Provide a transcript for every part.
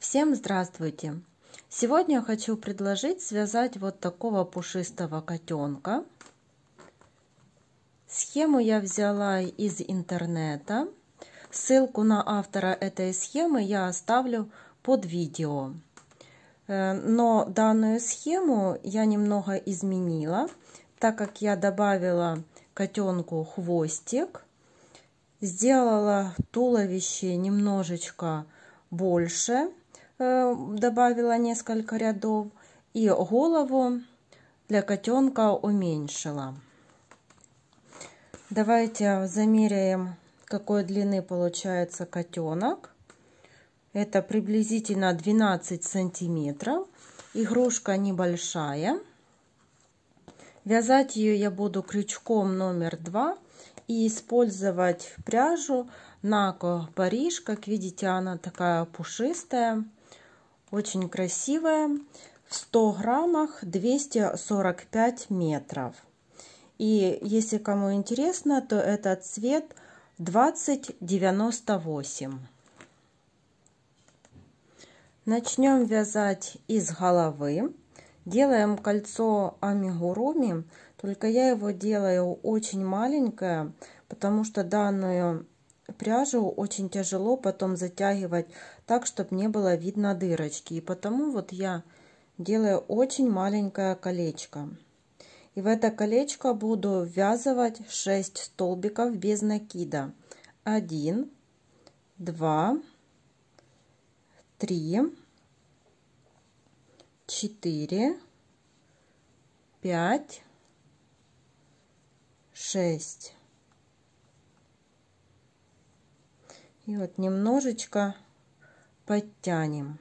Всем здравствуйте! Сегодня я хочу предложить связать вот такого пушистого котенка. Схему я взяла из интернета. Ссылку на автора этой схемы я оставлю под видео. Но данную схему я немного изменила, так как я добавила котенку хвостик, сделала туловище немножечко больше, добавила несколько рядов, и голову для котенка уменьшила. Давайте замеряем, какой длины получается котенок. Это приблизительно 12 сантиметров. Игрушка небольшая. Вязать ее я буду крючком номер 2 и использовать пряжу Нако Париж. Как видите, она такая пушистая, очень красивая. В 100 граммах 245 метров. И если кому интересно, то этот цвет 2098. Начнем вязать из головы. Делаем кольцо амигуруми, только я его делаю очень маленькое, потому что данную пряжу очень тяжело потом затягивать так, чтобы не было видно дырочки. И потому вот я делаю очень маленькое колечко. И в это колечко буду ввязывать 6 столбиков без накида. 1, 2, 3, 4, 5, 6. И вот немножечко подтянем.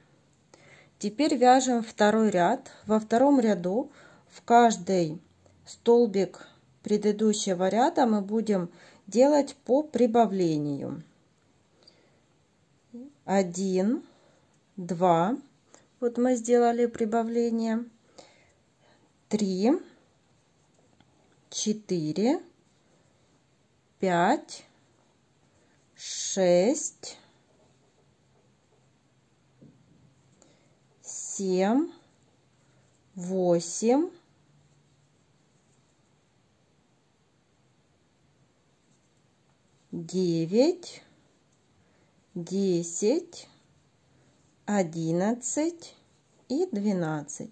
Теперь вяжем второй ряд. Во втором ряду в каждый столбик предыдущего ряда мы будем делать по прибавлению. 1, 2. Вот мы сделали прибавление. 3, 4, 5, 6, 7, 8, 9, 10, 11 и 12.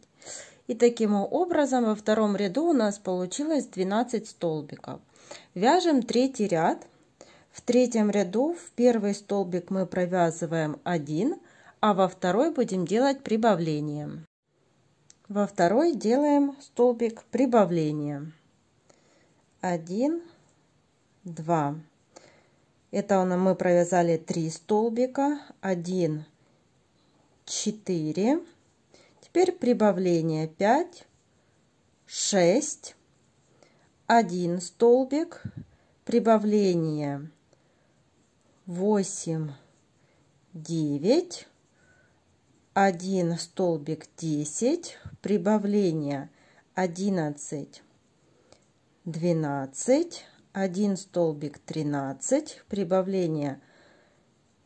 И таким образом во втором ряду у нас получилось 12 столбиков. Вяжем третий ряд. В третьем ряду в первый столбик мы провязываем 1, а во второй будем делать прибавление. Во второй делаем столбик прибавления. 1, 2. Это мы провязали 3 столбика. 1, 4. Теперь прибавление 5, 6, 1 столбик, прибавление 8, 9, 1 столбик 10, прибавление 11, 12, 1 столбик 13, прибавление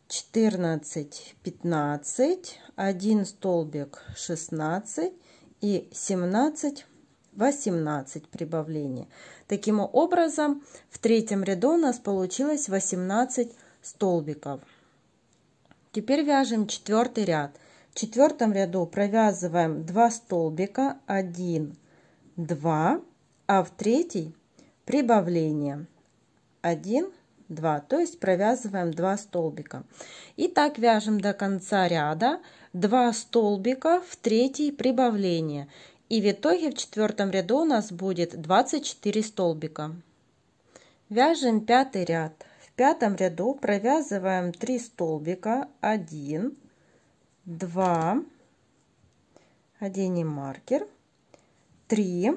14, 15, 1 столбик 16 и 17, 18 прибавлений. Таким образом, в третьем ряду у нас получилось 18 столбиков. Теперь вяжем четвертый ряд. В четвертом ряду провязываем 2 столбика, 1, 2, а в третий прибавление 1, 2, то есть провязываем 2 столбика. И так вяжем до конца ряда 2 столбика в третий прибавление. И в итоге в четвертом ряду у нас будет 24 столбика. Вяжем пятый ряд. В пятом ряду провязываем 3 столбика, 1, 2, оденем маркер, 3.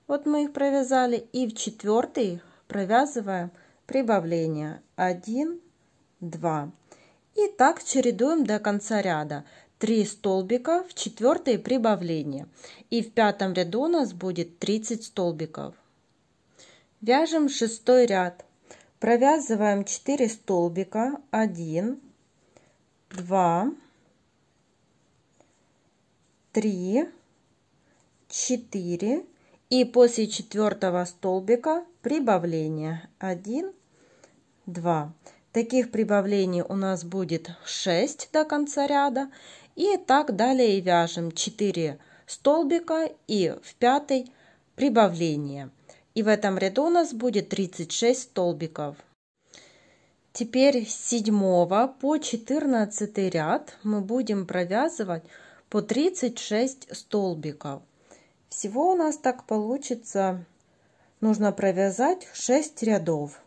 Вот мы их провязали. И в четвертый провязываем прибавление 1, 2. И так чередуем до конца ряда. 3 столбика в четвертое прибавление. И в пятом ряду у нас будет 30 столбиков. Вяжем шестой ряд. Провязываем 4 столбика, 1, 2, 3, 4 и после 4 столбика прибавление 1, 2. Таких прибавлений у нас будет 6 до конца ряда. И так далее вяжем 4 столбика и в 5 прибавление. И в этом ряду у нас будет 36 столбиков. Теперь с 7 по 14 ряд мы будем провязывать по 36 столбиков. Всего у нас так получится, нужно провязать 6 рядов.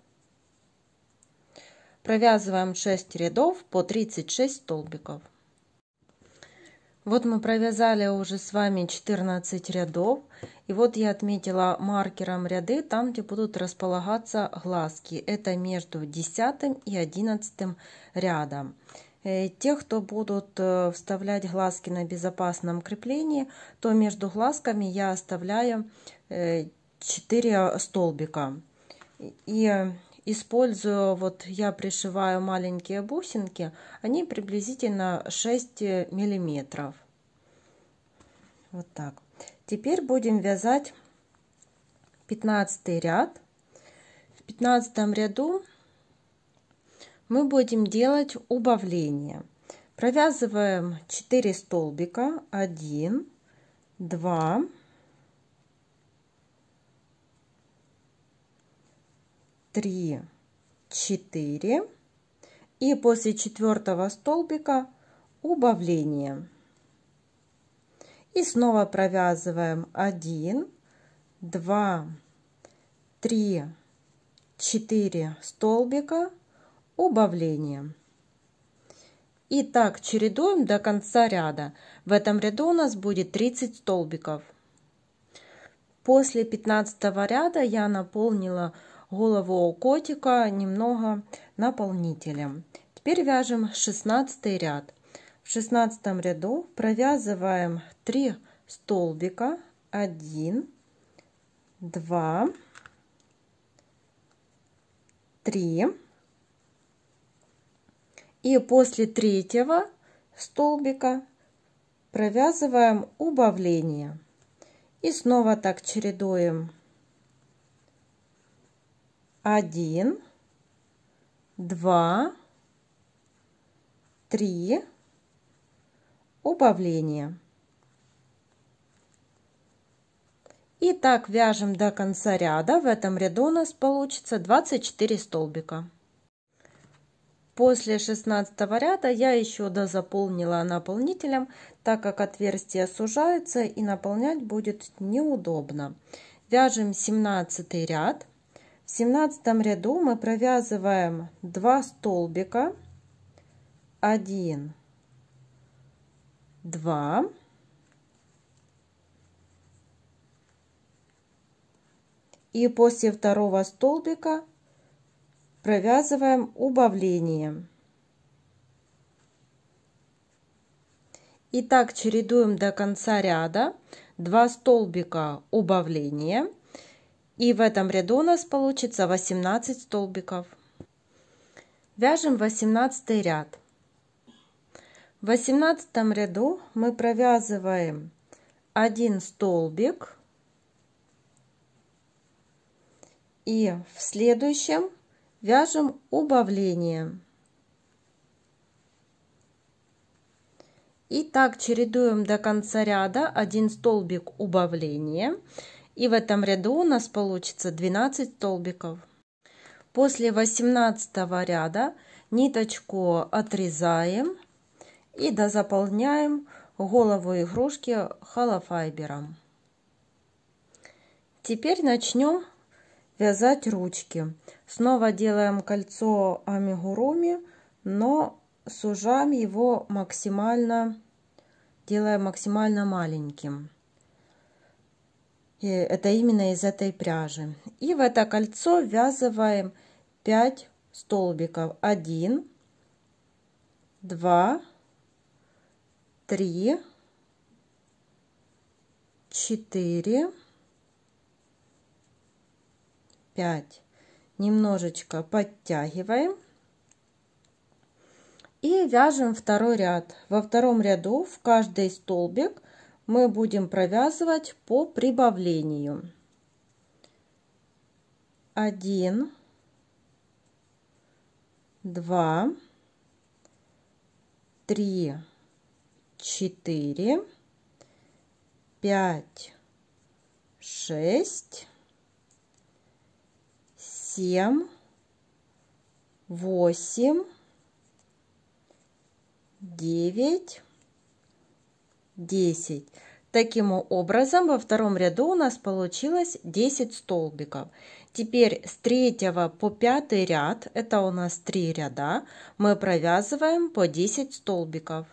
Провязываем 6 рядов по 36 столбиков. Вот мы провязали уже с вами 14 рядов. И вот я отметила маркером ряды, там, где будут располагаться глазки. Это между 10 и 11 рядом. Те, кто будут вставлять глазки на безопасном креплении, то между глазками я оставляю 4 столбика. И использую, вот я пришиваю маленькие бусинки, они приблизительно 6 миллиметров. Вот так. Теперь будем вязать 15 ряд. В 15 ряду мы будем делать убавление. Провязываем 4 столбика, 1, 2, 3, 4 и после 4 столбика убавление. И снова провязываем 1, 2, 3, 4 столбика, убавление. И так чередуем до конца ряда. В этом ряду у нас будет 30 столбиков. После 15 ряда я наполнила голову котика немного наполнителем. Теперь вяжем 16 ряд. В 16 ряду провязываем 3 столбика, 1, 2, 3. И после 3 столбика провязываем убавление. И снова так чередуем 1, 2, 3, убавление. И так вяжем до конца ряда. В этом ряду у нас получится 24 столбика. После 16 ряда я еще дозаполнила наполнителем, так как отверстие сужается и наполнять будет неудобно. Вяжем 17 ряд. В 17 ряду мы провязываем 2 столбика, 1, 2, и после 2 столбика провязываем убавление. И так чередуем до конца ряда. 2 столбика убавления. И в этом ряду у нас получится 18 столбиков. Вяжем 18 ряд. В 18 ряду мы провязываем 1 столбик. И в следующем вяжем убавление. И так чередуем до конца ряда 1 столбик убавления. И в этом ряду у нас получится 12 столбиков. После 18 ряда ниточку отрезаем и дозаполняем голову игрушки холофайбером. Теперь начнем вязать ручки. Снова делаем кольцо амигуруми, но сужаем его максимально, делаем максимально маленьким. И это именно из этой пряжи. И в это кольцо ввязываем 5 столбиков. 1, 2, 3, 4, 5. Немножечко подтягиваем и вяжем второй ряд. Во втором ряду в каждый столбик мы будем провязывать по прибавлению. 1, 2, 3, 4, 5, 6, 7, 8, 9, 10. Таким образом, во втором ряду у нас получилось 10 столбиков. Теперь с 3 по 5 ряд, это у нас 3 ряда, мы провязываем по 10 столбиков.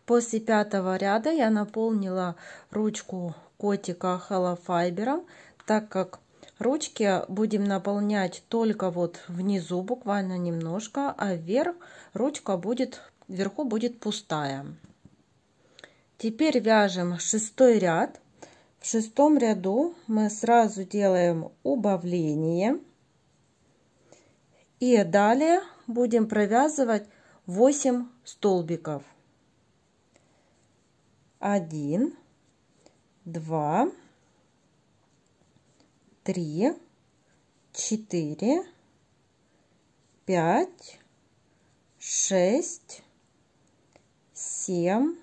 После 5 ряда я наполнила ручку котика Hello Fiber, так как ручки будем наполнять только вот внизу, буквально немножко, а вверх ручка вверху будет пустая. Теперь вяжем 6 ряд. В 6 ряду мы сразу делаем убавление. И далее будем провязывать 8 столбиков. 1, 2, 3, 4, 5, 6, 7,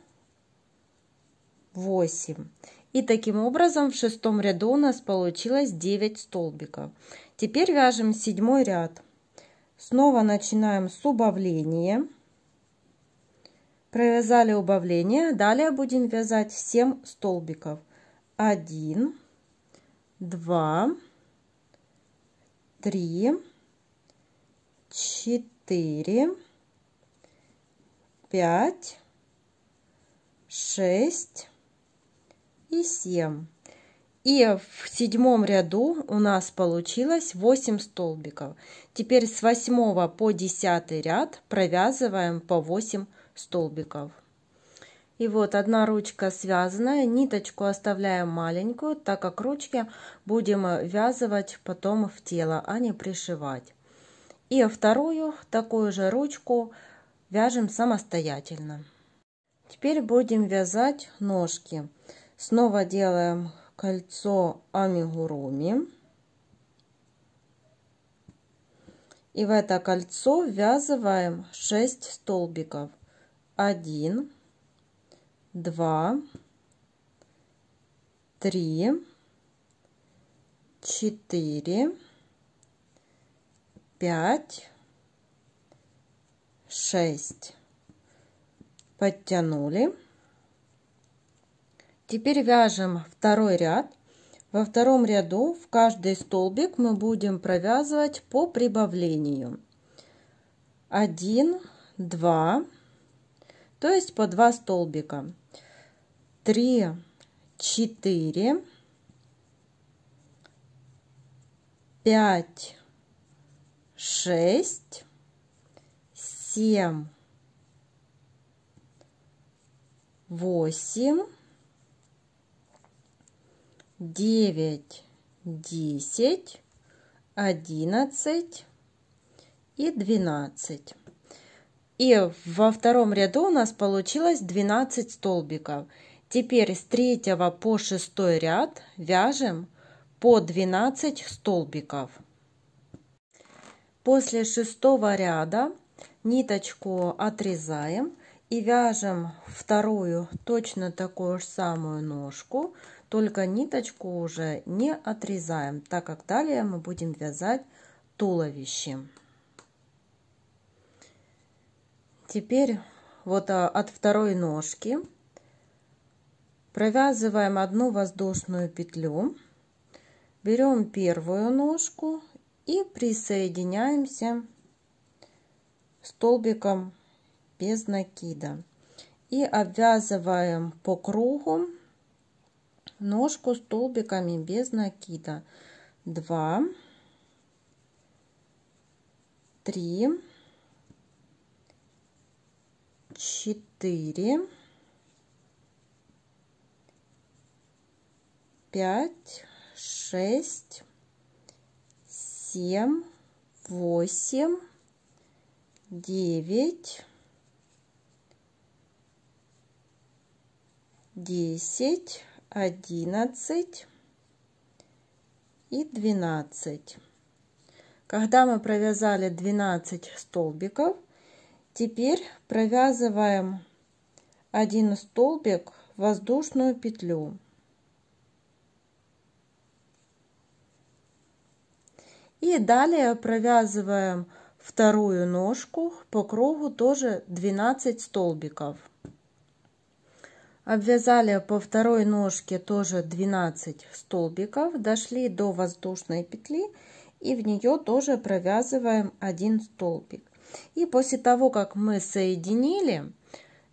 8. И таким образом в 6 ряду у нас получилось 9 столбиков. Теперь вяжем 7 ряд. Снова начинаем с убавления. Провязали убавление. Далее будем вязать 7 столбиков. 1, 2, 3, 4, 5, 6 и 7. И в 7 ряду у нас получилось 8 столбиков. Теперь с 8 по 10 ряд провязываем по 8 столбиков. И вот одна ручка связанная, ниточку оставляем маленькую, так как ручки будем ввязывать потом в тело, а не пришивать. И вторую такую же ручку вяжем самостоятельно. Теперь будем вязать ножки. Снова делаем кольцо амигуруми. И в это кольцо ввязываем 6 столбиков. 1, 2, 3, 4, 5, 6. Подтянули. Теперь вяжем второй ряд. Во втором ряду в каждый столбик мы будем провязывать по прибавлению. 1, 2, то есть по 2 столбика. 3, 4, 5, 6, 7, 8, 9, 10, 11 и 12. И во втором ряду у нас получилось 12 столбиков. Теперь с 3 по 6 ряд вяжем по 12 столбиков. После 6 ряда ниточку отрезаем и вяжем вторую точно такую же самую ножку, только ниточку уже не отрезаем, так как далее мы будем вязать туловище. Теперь вот от второй ножки провязываем одну воздушную петлю, берем первую ножку и присоединяемся столбиком без накида и обвязываем по кругу ножку столбиками без накида. 2, 3, 4, 5, 6, 7, 8, 9, 10, 11 и 12. Когда мы провязали 12 столбиков, теперь провязываем один столбик в воздушную петлю. И далее провязываем вторую ножку по кругу, тоже 12 столбиков. Обвязали по второй ножке тоже 12 столбиков, дошли до воздушной петли и в нее тоже провязываем один столбик. И после того, как мы соединили,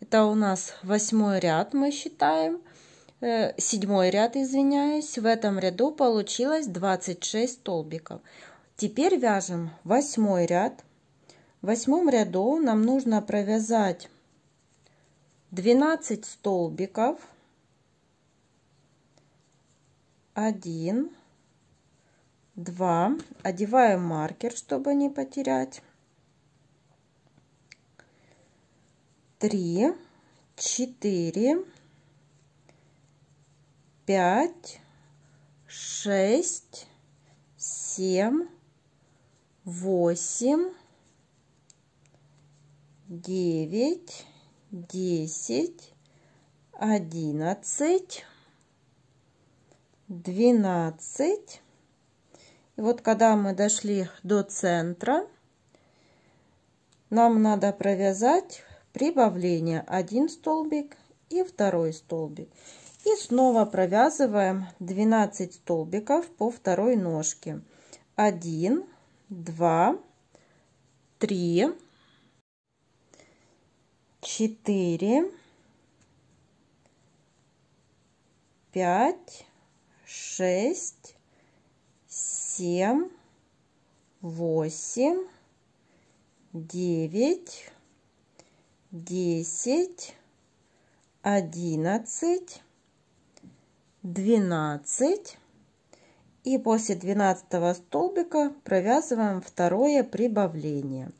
это у нас 8 ряд, мы считаем, 7 ряд, извиняюсь, в этом ряду получилось 26 столбиков. Теперь вяжем 8 ряд. В 8 ряду нам нужно провязать 12 столбиков, 1, 2, одеваем маркер, чтобы не потерять, 3, 4, 5, 6, 7, 8, 9, 10, 11, 12. И вот когда мы дошли до центра, нам надо провязать прибавление 1 столбик и 2 столбик. И снова провязываем 12 столбиков по второй ножке. 1, 2, 3, 4, 5, 6, 7, 8, 9, 10, 11, 12. И после 12 столбика провязываем второе прибавление.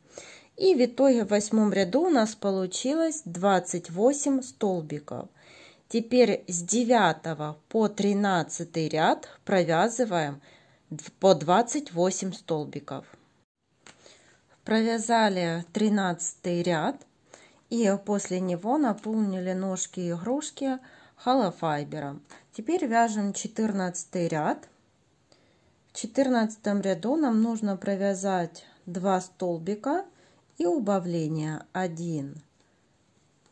И в итоге в 8 ряду у нас получилось 28 столбиков. Теперь с 9 по 13 ряд провязываем по 28 столбиков. Провязали 13 ряд и после него наполнили ножки игрушки холофайбером. Теперь вяжем 14 ряд. В 14 ряду нам нужно провязать 2 столбика и убавление 1,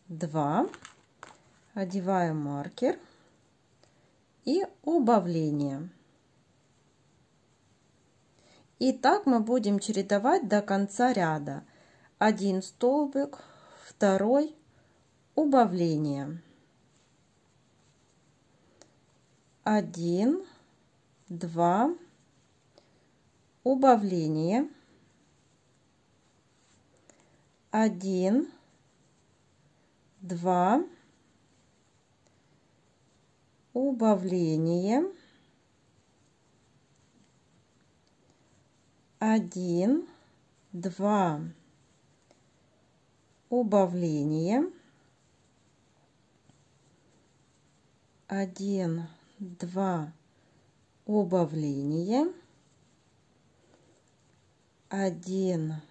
2, одеваем маркер и убавление. И так мы будем чередовать до конца ряда. 1 столбик, 2, убавление, 1, 2, убавление, 1, 2, убавление, 1, 2, убавление, 1, 2, убавление, 1,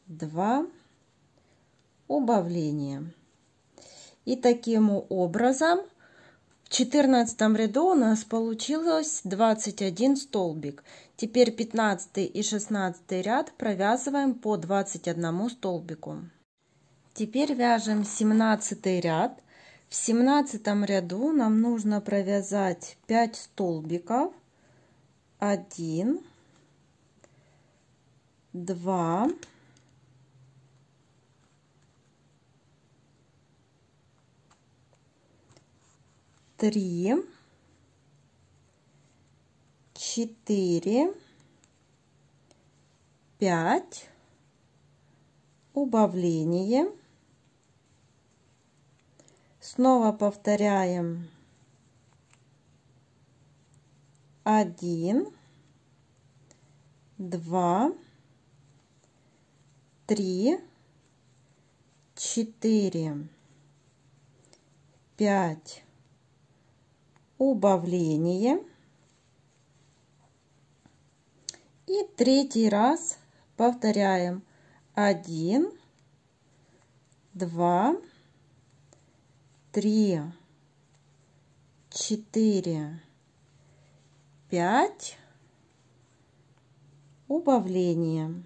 2, убавление. И таким образом в 14 ряду у нас получилось 21 столбик. Теперь 15 и 16 ряд провязываем по 21 столбику. Теперь вяжем 17 ряд. В 17 ряду нам нужно провязать 5 столбиков, 1, 2, 3, 4, 5, убавление. Снова повторяем 1, 2, 3, 4, 5 убавление. И третий раз повторяем 1, 2, 3, 4, 5 убавление.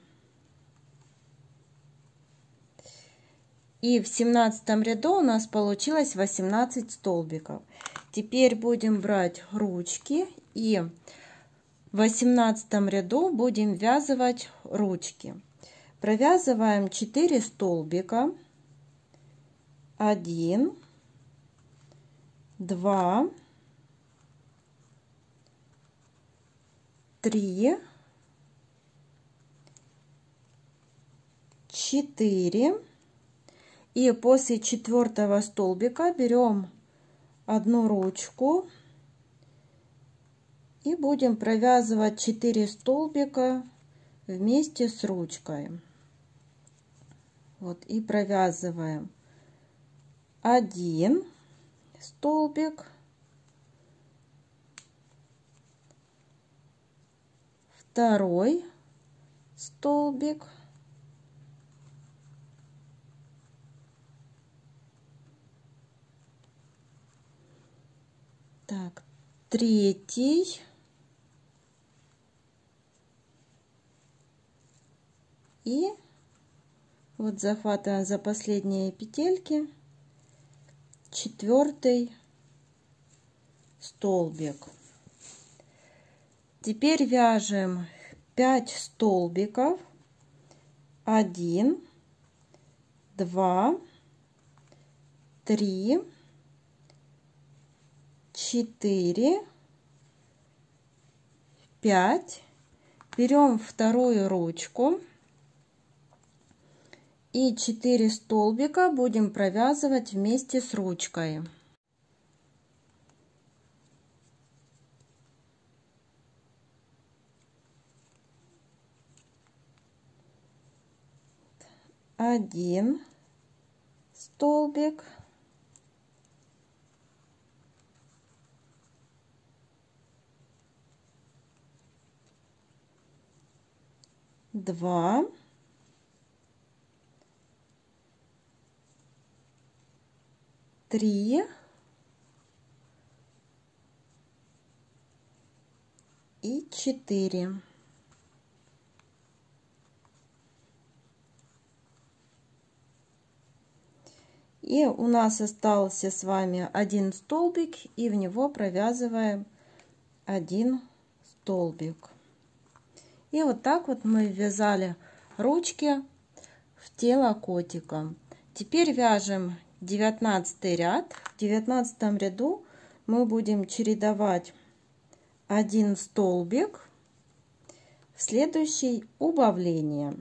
И в 17 ряду у нас получилось 18 столбиков. Теперь будем брать ручки и в 18 ряду будем ввязывать ручки. Провязываем 4 столбика. 1, 2, 3, 4. И после 4-го столбика берем одну ручку и будем провязывать 4 столбика вместе с ручкой. Вот, и провязываем 1 столбик, 2 столбик, 3 и вот захватываем за последние петельки 4 столбик. Теперь вяжем 5 столбиков. 1, 2, 3, 4, 5. Берем вторую ручку и 4 столбика будем провязывать вместе с ручкой. Один столбик, 2, 3 и 4. И у нас остался с вами один столбик, и в него провязываем 1 столбик. И вот так вот мы ввязали ручки в тело котика. Теперь вяжем 19 ряд. В 19 ряду мы будем чередовать 1 столбик, в следующий убавление.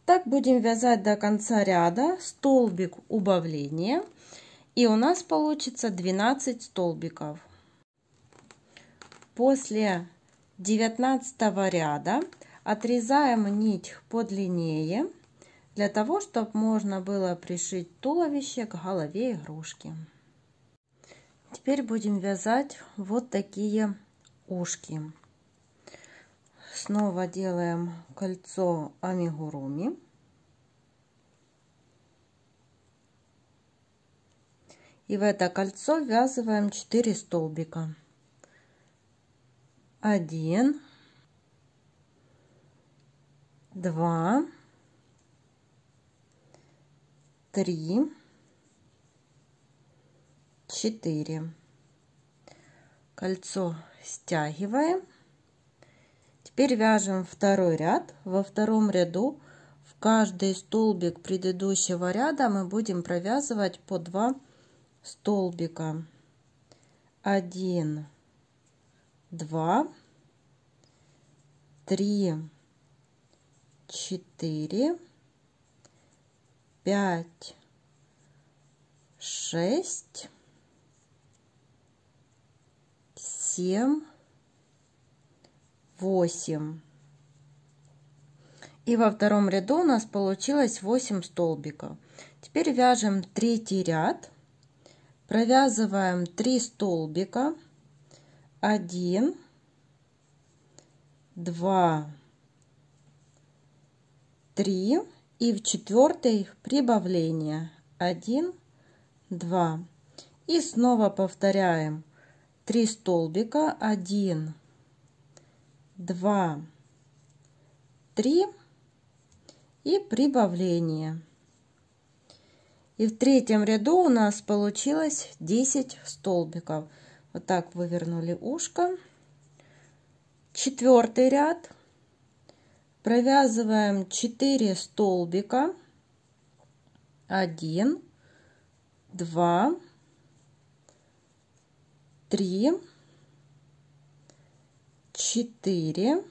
Так будем вязать до конца ряда, столбик убавления, и у нас получится 12 столбиков. После 19 ряда отрезаем нить подлиннее, для того, чтобы можно было пришить туловище к голове игрушки. Теперь будем вязать вот такие ушки. Снова делаем кольцо амигуруми. И в это кольцо ввязываем 4 столбика. 1, 2, 3, 4. Кольцо стягиваем. Теперь вяжем второй ряд. Во втором ряду в каждый столбик предыдущего ряда мы будем провязывать по 2 столбика. 1, 2, 3, 4, 5, 6, 7, 8. И во втором ряду у нас получилось 8 столбиков. Теперь вяжем третий ряд, провязываем 3 столбика, 1, 2, 3 и в четвертый прибавление 1, 2 и снова повторяем 3 столбика, 1, 2, 3 и прибавление. И в третьем ряду у нас получилось 10 столбиков. Вот так вывернули ушко. Четвертый ряд, провязываем 4 столбика, 1, 2, 3, 4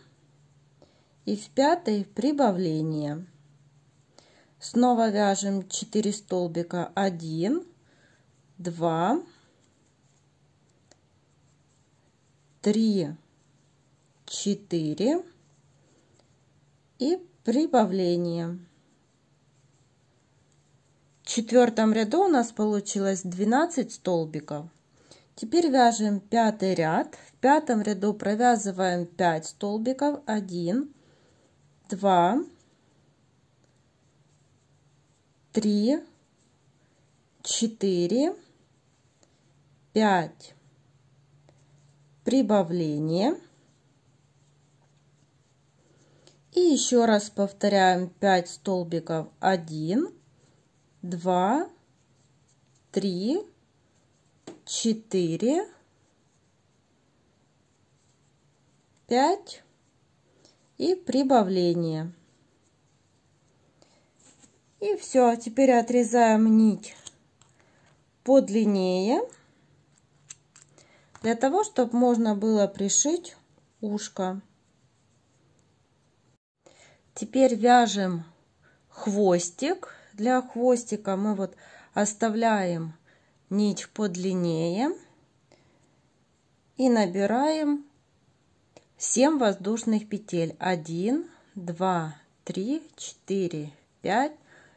и в пятый прибавление. Снова вяжем 4 столбика, 1, 2, 3, 4 и прибавление. В четвертом ряду у нас получилось 12 столбиков. Теперь вяжем пятый ряд. В пятом ряду провязываем 5 столбиков, 1, 2, 3, 4, 5, прибавление. И еще раз повторяем 5 столбиков, 1, 2, 3, 4, 5 и прибавление. И все, теперь отрезаем нить подлиннее, для того, чтобы можно было пришить ушко. Теперь вяжем хвостик. Для хвостика мы вот оставляем нить подлиннее и набираем 7 воздушных петель. 1, 2, 3, 4, 5,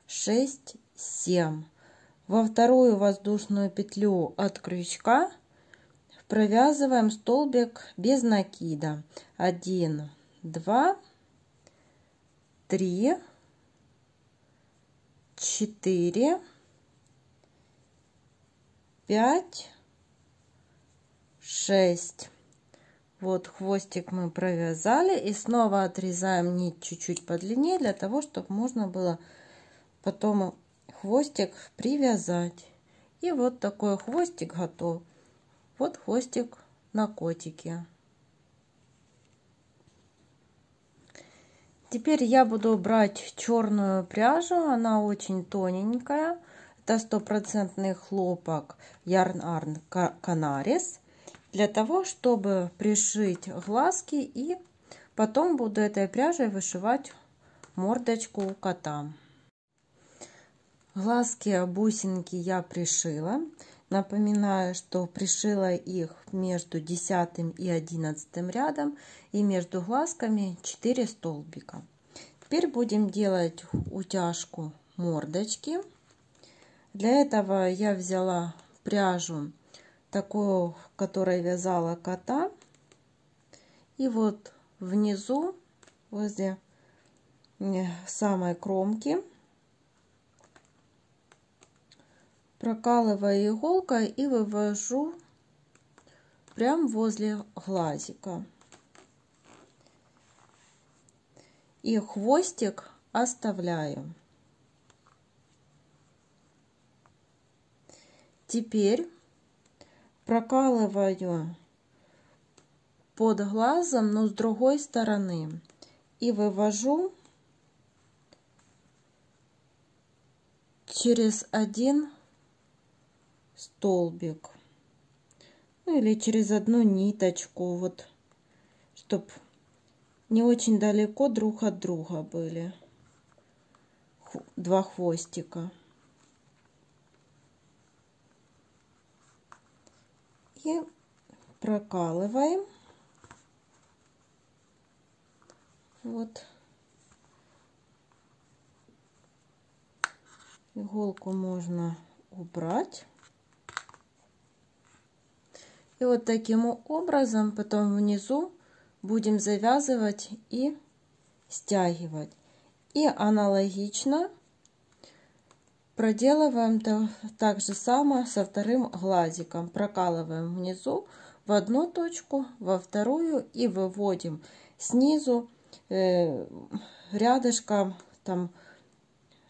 6, 7. Во вторую воздушную петлю от крючка провязываем столбик без накида. 1, 2, 3, 4, 5, 6. Вот хвостик мы провязали, и снова отрезаем нить чуть-чуть подлиннее, для того, чтобы можно было потом хвостик привязать. И вот такой хвостик готов. Вот хвостик на котике. Теперь я буду брать черную пряжу, она очень тоненькая. Это стопроцентный хлопок Yarn Arn Canaris. Для того, чтобы пришить глазки, и потом буду этой пряжей вышивать мордочку у кота. Глазки, бусинки я пришила. Напоминаю, что пришила их между 10 и 11 рядом, и между глазками 4 столбика. Теперь будем делать утяжку мордочки. Для этого я взяла пряжу такую, которой вязала кота, и вот внизу, возле самой кромки, прокалываю иголкой и вывожу прям возле глазика. И хвостик оставляю. Теперь прокалываю под глазом, но с другой стороны, и вывожу через один столбик, ну или через одну ниточку, вот, чтобы не очень далеко друг от друга были два хвостика. И прокалываем вот Иголку можно убрать. И вот таким образом потом внизу будем завязывать и стягивать. И аналогично проделываем так же самое со вторым глазиком. Прокалываем внизу в одну точку, во вторую и выводим снизу рядышком, там,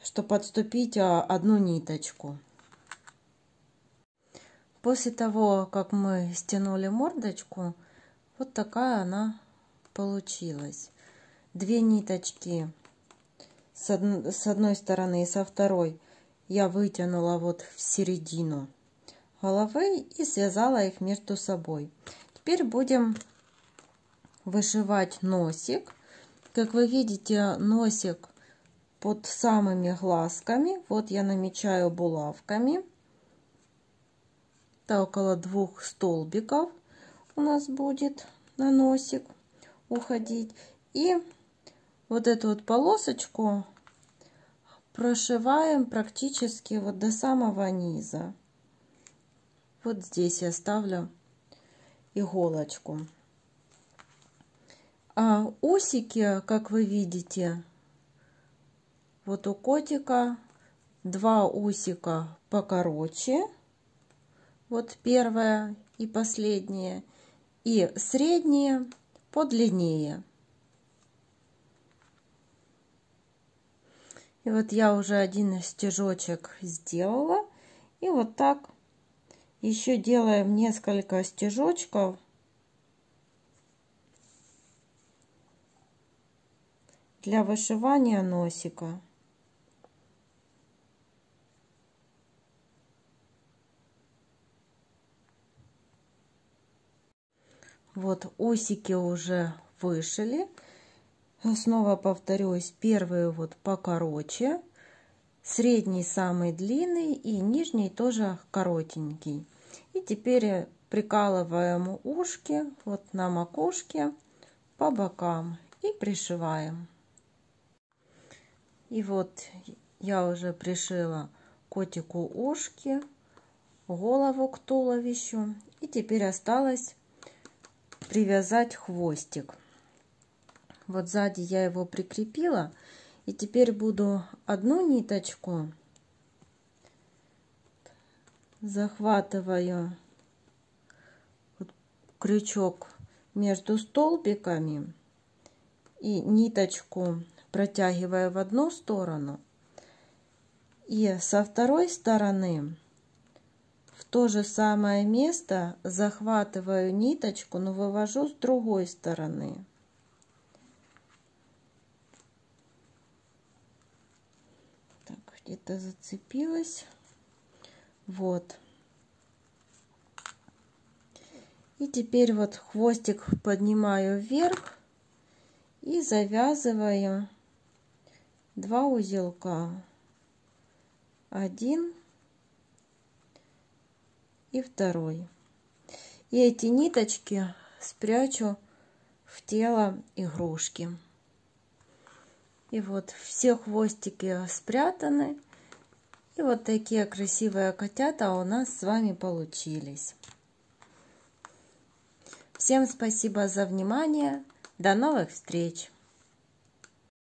чтобы подступить одну ниточку. После того, как мы стянули мордочку, вот такая она получилась. Две ниточки с одной стороны и со второй я вытянула вот в середину головы и связала их между собой. Теперь будем вышивать носик. Как вы видите, носик под самыми глазками. Вот я намечаю булавками. Это около 2 столбиков у нас будет на носик уходить. И вот эту вот полосочку прошиваем практически вот до самого низа. Вот здесь я ставлю иголочку. А усики, как вы видите, вот у котика 2 усика покороче. Вот первое и последнее. И средние подлиннее. И вот я уже один стежочек сделала. И вот так еще делаем несколько стежочков. Для вышивания носика. Вот усики уже вышили. Снова повторюсь, первый вот покороче, средний самый длинный и нижний тоже коротенький. И теперь прикалываем ушки вот на макушке по бокам и пришиваем. И вот я уже пришила котику ушки, голову к туловищу. И теперь осталось привязать хвостик. Вот сзади я его прикрепила. И теперь буду одну ниточку, захватываю вот крючок между столбиками и ниточку протягиваю в одну сторону. И со второй стороны в то же самое место захватываю ниточку, но вывожу с другой стороны. Так, где-то зацепилась. Вот. И теперь вот хвостик поднимаю вверх и завязываю 2 узелка. 1 и 2. И эти ниточки спрячу в тело игрушки. И вот все хвостики спрятаны. И вот такие красивые котята у нас с вами получились. Всем спасибо за внимание. До новых встреч!